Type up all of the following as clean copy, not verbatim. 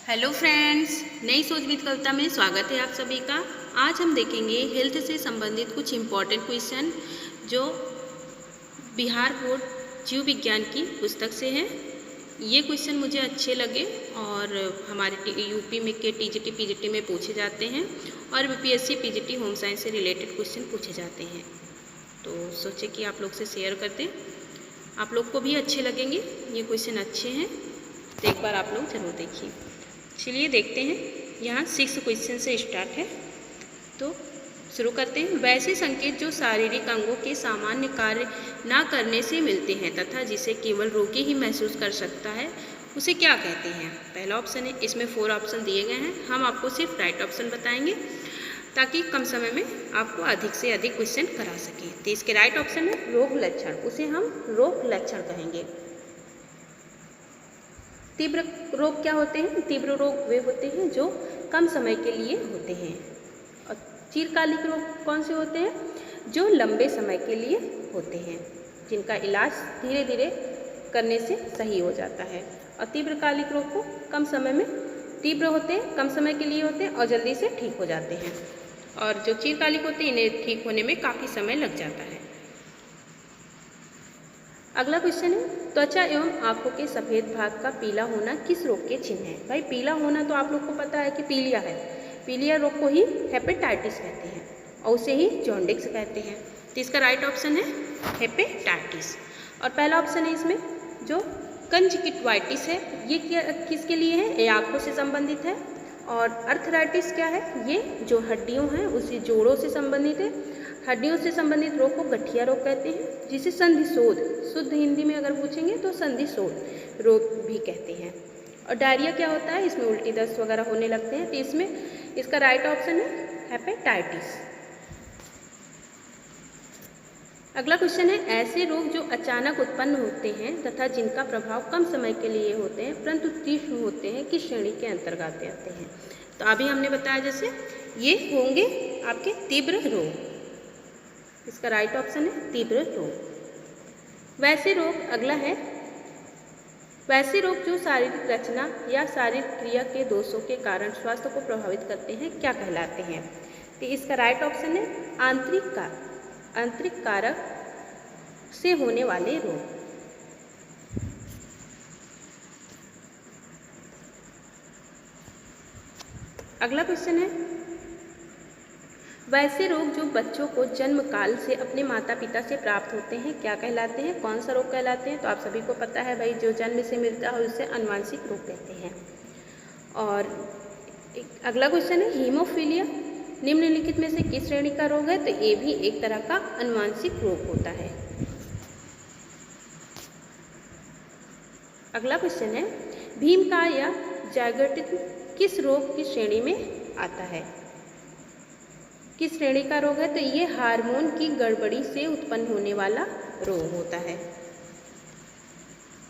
Hello friends, नई सोच with कविता में स्वागत है आप सभी का। आज हम देखेंगे हेल्थ से संबंधित कुछ इम्पॉर्टेंट क्वेश्चन जो बिहार बोर्ड जीव विज्ञान की पुस्तक से हैं। ये क्वेश्चन मुझे अच्छे लगे और हमारे यूपी में के टीजीटी पीजीटी में पूछे जाते हैं और बीपीएससी पीजीटी होम साइंस से रिलेटेड क्वेश्चन पूछे जाते हैं। तो सोचे कि आप लोग से शेयर कर दें, आप लोग को भी अच्छे लगेंगे। ये क्वेश्चन अच्छे हैं तो एक बार आप लोग ज़रूर देखिए। चलिए देखते हैं। यहाँ 6 क्वेश्चन से स्टार्ट है, तो शुरू करते हैं। वैसे संकेत जो शारीरिक अंगों के सामान्य कार्य ना करने से मिलते हैं तथा जिसे केवल रोगी ही महसूस कर सकता है, उसे क्या कहते हैं? पहला ऑप्शन है। इसमें 4 ऑप्शन दिए गए हैं, हम आपको सिर्फ राइट ऑप्शन बताएंगे ताकि कम समय में आपको अधिक से अधिक क्वेश्चन करा सकें। तो इसके राइट ऑप्शन है रोग लक्षण, उसे हम रोग लक्षण कहेंगे। तीव्र रोग क्या होते हैं? तीव्र रोग वे होते हैं जो कम समय के लिए होते हैं। और चिरकालिक रोग कौन से होते हैं? जो लंबे समय के लिए होते हैं, जिनका इलाज धीरे धीरे करने से सही हो जाता है। और तीव्रकालिक रोग को कम समय में तीव्र होते हैं, कम समय के लिए होते हैं और जल्दी से ठीक हो जाते हैं। और जो चिरकालिक होते हैं इन्हें ठीक होने में काफ़ी समय लग जाता है। अगला क्वेश्चन है, त्वचा एवं आंखों के सफ़ेद भाग का पीला होना किस रोग के चिन्ह है? भाई पीला होना तो आप लोग को पता है कि पीलिया है। पीलिया रोग को ही हेपेटाइटिस कहते हैं और उसे ही जॉन्डिस कहते हैं। तो इसका राइट ऑप्शन है हेपेटाइटिस। और पहला ऑप्शन है इसमें जो कंजक्टिवाइटिस है, ये क्या किसके लिए है? ये आँखों से संबंधित है। और अर्थराइटिस क्या है? ये जो हड्डियों हैं उसी जोड़ों से संबंधित है। हड्डियों से संबंधित रोग को गठिया रोग कहते हैं, जिसे संधिशोथ, शुद्ध हिंदी में अगर पूछेंगे तो संधिशोथ रोग भी कहते हैं। और डायरिया क्या होता है? इसमें उल्टी दस्त वगैरह होने लगते हैं। तो इसमें इसका राइट ऑप्शन है हेपेटाइटिस। अगला क्वेश्चन है, ऐसे रोग जो अचानक उत्पन्न होते हैं तथा जिनका प्रभाव कम समय के लिए होते हैं परंतु तीव्र होते हैं, किस श्रेणी के अंतर्गत आते हैं? तो अभी हमने बताया जैसे ये होंगे आपके तीव्र रोग। इसका राइट ऑप्शन है तीव्र रोग। वैसे रोग अगला है, वैसे रोग जो शारीरिक रचना या शारीरिक क्रिया के दोषों के कारण स्वास्थ्य को प्रभावित करते हैं क्या कहलाते हैं? तो इसका राइट ऑप्शन है आंतरिक कारक से होने वाले रोग। अगला क्वेश्चन है, वैसे रोग जो बच्चों को जन्म काल से अपने माता पिता से प्राप्त होते हैं क्या कहलाते हैं? कौन सा रोग कहलाते हैं? तो आप सभी को पता है भाई, जो जन्म से मिलता है उसे आनुवांशिक रोग कहते हैं। और अगला क्वेश्चन है, हीमोफीलिया निम्नलिखित में से किस श्रेणी का रोग है? तो ये भी एक तरह का आनुवांशिक रोग होता है। अगला क्वेश्चन है, भीमकाय या जायगोटिज्म किस रोग की श्रेणी में आता है? किस श्रेणी का रोग है? तो ये हार्मोन की गड़बड़ी से उत्पन्न होने वाला रोग होता है।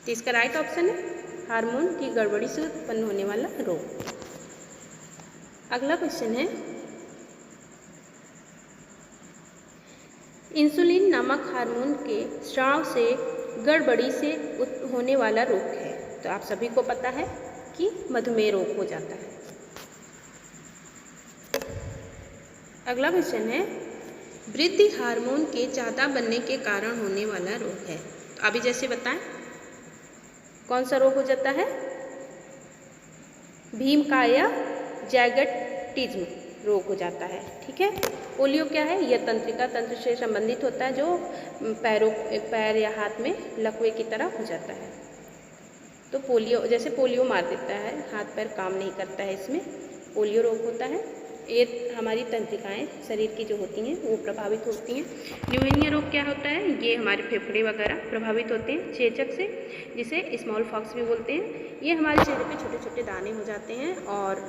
तो इसका राइट ऑप्शन है हार्मोन की गड़बड़ी से उत्पन्न होने वाला रोग। अगला क्वेश्चन है, इंसुलिन नामक हार्मोन के स्राव से गड़बड़ी से होने वाला रोग है। तो आप सभी को पता है कि मधुमेह रोग हो जाता है। अगला क्वेश्चन है, वृद्धि हार्मोन के ज़्यादा बनने के कारण होने वाला रोग है। तो अभी जैसे बताएं कौन सा रोग हो जाता है? भीमकाय या जायगोटिज्म रोग हो जाता है। ठीक है। पोलियो क्या है? यह तंत्रिका तंत्र से संबंधित होता है, जो पैर या हाथ में लकवे की तरह हो जाता है। तो पोलियो, जैसे पोलियो मार देता है, हाथ पैर काम नहीं करता है, इसमें पोलियो रोग होता है। ये हमारी तंत्रिकाएं शरीर की जो होती हैं वो प्रभावित होती हैं। न्यूमोनिया रोग क्या होता है? ये हमारे फेफड़े वगैरह प्रभावित होते हैं चेचक से, जिसे स्मॉल पॉक्स भी बोलते हैं। ये हमारे चेहरे पे छोटे छोटे दाने हो जाते हैं और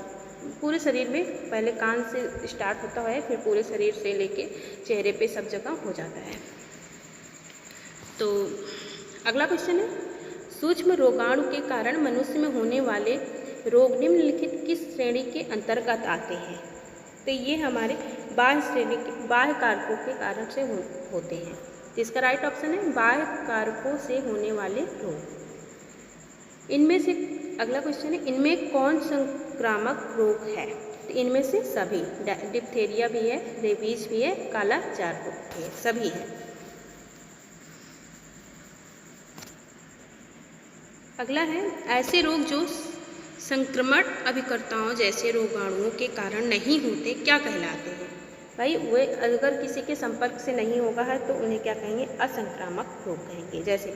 पूरे शरीर में, पहले कान से स्टार्ट होता है फिर पूरे शरीर से लेके चेहरे पे सब जगह हो जाता है। तो अगला क्वेश्चन है, सूक्ष्म रोगाणु के कारण मनुष्य में होने वाले रोग निम्नलिखित किस श्रेणी के अंतर्गत आते हैं? तो ये हमारे बाह्य कारकों के कारण से होते हैं। तो इसका राइट ऑप्शन है बाह्य कारकों से होने वाले रोग। इनमें से अगला क्वेश्चन है, इनमें कौन संक्रामक रोग है? तो इनमें से सभी, डिप्थेरिया भी है, रेबीज भी है, काला जार भी है, सभी है। अगला है, ऐसे रोग जो संक्रमण अभिकर्ताओं जैसे रोगाणुओं के कारण नहीं होते क्या कहलाते हैं? भाई वे अगर किसी के संपर्क से नहीं होगा है तो उन्हें क्या कहेंगे? असंक्रामक रोग कहेंगे। जैसे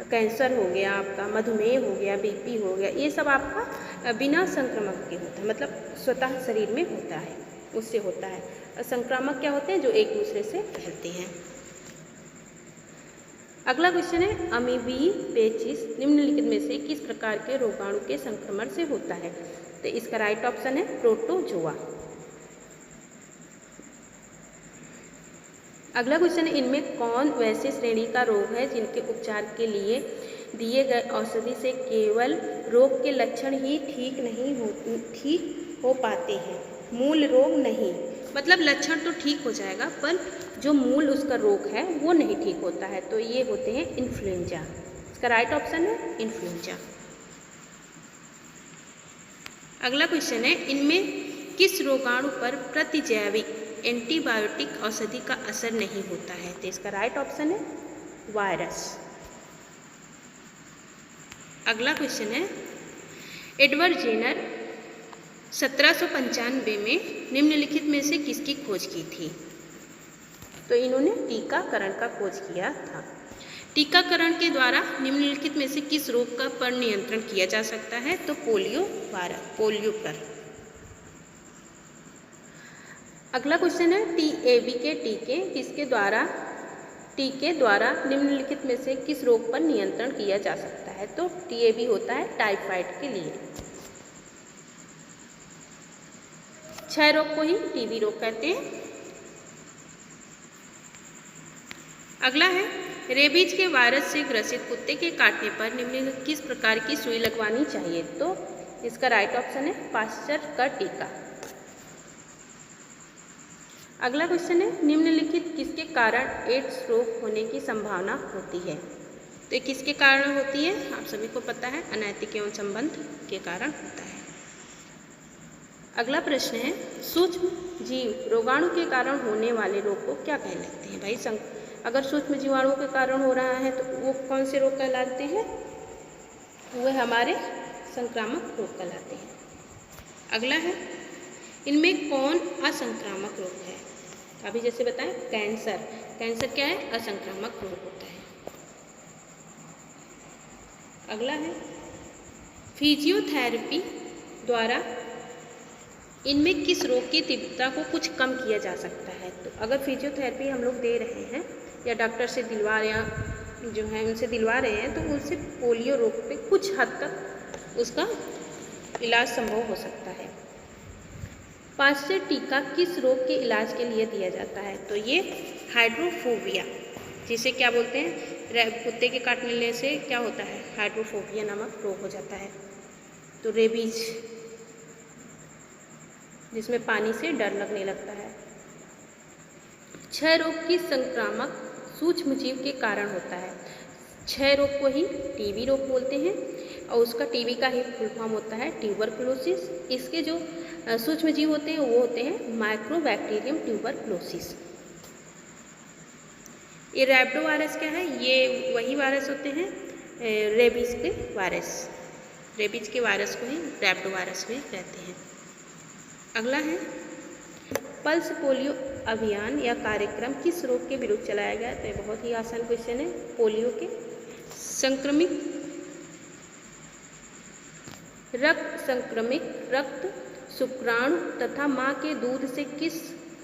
कैंसर हो गया आपका, मधुमेह हो गया, बीपी हो गया, ये सब आपका बिना संक्रमक के होता है, मतलब स्वतः शरीर में होता है, उससे होता है। असंक्रामक क्या होते हैं? जो एक दूसरे से फैलते हैं। अगला क्वेश्चन है, अमीबी पेचिस निम्नलिखित में से किस प्रकार के रोगाणु के संक्रमण से होता है? तो इसका राइट ऑप्शन है प्रोटोजोआ। अगला क्वेश्चन है, इनमें कौन वैसे श्रेणी का रोग है जिनके उपचार के लिए दिए गए औषधि से केवल रोग के लक्षण ही ठीक हो पाते हैं, मूल रोग नहीं? मतलब लक्षण तो ठीक हो जाएगा पर जो मूल उसका रोग है वो नहीं ठीक होता है। तो ये होते हैं इन्फ्लुएंजा। इसका राइट ऑप्शन है इन्फ्लुएंजा। अगला क्वेश्चन है, इनमें किस रोगाणु पर प्रतिजैविक एंटीबायोटिक औषधि का असर नहीं होता है? तो इसका राइट ऑप्शन है वायरस। अगला क्वेश्चन है, एडवर्ड जेनर 1795 में निम्नलिखित में से किसकी खोज की थी? तो इन्होंने टीकाकरण का खोज किया था। टीकाकरण के द्वारा निम्नलिखित में से किस रोग का पर नियंत्रण किया जा सकता है? तो पोलियो पर। अगला क्वेश्चन है, टीएबी के टीके द्वारा निम्नलिखित में से किस रोग पर नियंत्रण किया जा सकता है? तो टीएबी होता है टाइफाइड के लिए। क्षय रोग को ही टीबी रोग कहते हैं। अगला है, रेबीज के वायरस से ग्रसित कुत्ते के काटने पर निम्नलिखित किस प्रकार की सुई लगवानी चाहिए? तो इसका राइट ऑप्शन है पाश्चर का टीका। अगला क्वेश्चन है, निम्नलिखित किसके कारण एड्स रोग होने की संभावना होती है? तो किसके कारण होती है? आप सभी को पता है, अनैतिक यौन संबंध के कारण होता है। अगला प्रश्न है, सूक्ष्म जीव रोगाणु के कारण होने वाले रोग को क्या कहलाते हैं? भाई अगर सूक्ष्म जीवाणु के कारण हो रहा है तो वो कौन से रोग कहलाते हैं? वो हमारे संक्रामक रोग कहलाते हैं। अगला है, इनमें कौन असंक्रामक रोग है? अभी जैसे बताएं कैंसर क्या है? असंक्रामक रोग होता है। अगला है, फिजियोथेरेपी द्वारा इनमें किस रोग की तीव्रता को कुछ कम किया जा सकता है? तो अगर फिजियोथेरेपी हम लोग दे रहे हैं या डॉक्टर से उनसे दिलवा रहे हैं तो उनसे पोलियो रोग पे कुछ हद तक उसका इलाज संभव हो सकता है। पाश्चर टीका किस रोग के इलाज के लिए दिया जाता है? तो ये हाइड्रोफोबिया, जिसे क्या बोलते हैं? कुत्ते के काटने से क्या होता है? हाइड्रोफोबिया नामक रोग हो जाता है। तो रेबीज, जिसमें पानी से डर लगने लगता है। क्षय रोग की संक्रामक सूक्ष्म जीव के कारण होता है। क्षय रोग को ही टीबी रोग बोलते हैं और उसका टीबी का ही फुल फॉर्म होता है ट्यूबरकुलोसिस। इसके जो सूक्ष्म जीव होते हैं वो होते हैं माइक्रोबैक्टीरियम ट्यूबरकुलोसिस। ये रैप्टो वायरस क्या है? ये वही वायरस होते हैं रेबीज के वायरस। रेबीज के वायरस को ही रैप्टो वायरस में कहते हैं। अगला है, पल्स पोलियो अभियान या कार्यक्रम किस रोग के विरुद्ध चलाया गया? तो ये बहुत ही आसान क्वेश्चन है, पोलियो के। संक्रमित रक्त शुक्राणु तथा माँ के दूध से किस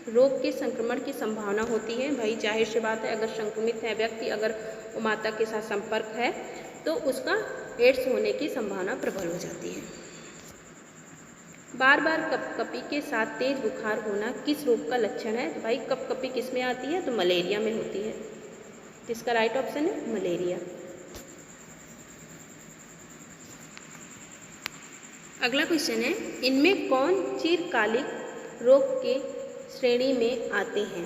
रोग के संक्रमण की संभावना होती है? भाई जाहिर सी बात है, अगर संक्रमित है व्यक्ति, अगर वो माता के साथ संपर्क है तो उसका एड्स होने की संभावना प्रबल हो जाती है। बार बार कपकपी के साथ तेज बुखार होना किस रोग का लक्षण है? तो भाई कपकपी किस में आती है? तो मलेरिया में होती है। इसका राइट ऑप्शन है मलेरिया। अगला क्वेश्चन है, इनमें कौन चिरकालिक रोग के श्रेणी में आते हैं?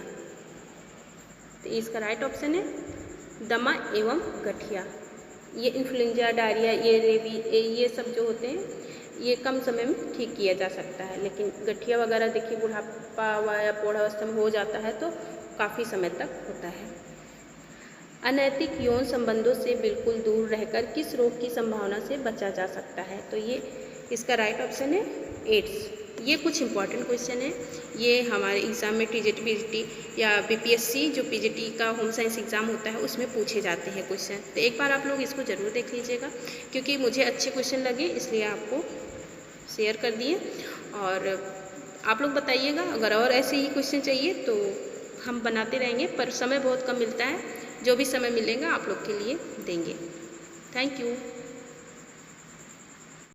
तो इसका राइट ऑप्शन है दमा एवं गठिया। ये इन्फ्लुएंजा, डायरिया, ये ये सब जो होते हैं ये कम समय में ठीक किया जा सकता है, लेकिन गठिया वगैरह देखिए बुढ़ापा या प्रौढ़ावस्था में हो जाता है तो काफ़ी समय तक होता है। अनैतिक यौन संबंधों से बिल्कुल दूर रहकर किस रोग की संभावना से बचा जा सकता है? तो ये इसका राइट ऑप्शन है एड्स। ये कुछ इंपॉर्टेंट क्वेश्चन है, ये हमारे एग्ज़ाम में टीजीटी, पीजीटी या बीपीएससी जो पीजीटी का होम साइंस एग्ज़ाम होता है उसमें पूछे जाते हैं क्वेश्चन। तो एक बार आप लोग इसको ज़रूर देख लीजिएगा, क्योंकि मुझे अच्छे क्वेश्चन लगे इसलिए आपको शेयर कर दिए। और आप लोग बताइएगा अगर और ऐसे ही क्वेश्चन चाहिए तो हम बनाते रहेंगे, पर समय बहुत कम मिलता है, जो भी समय मिलेगा आप लोग के लिए देंगे। Thank you.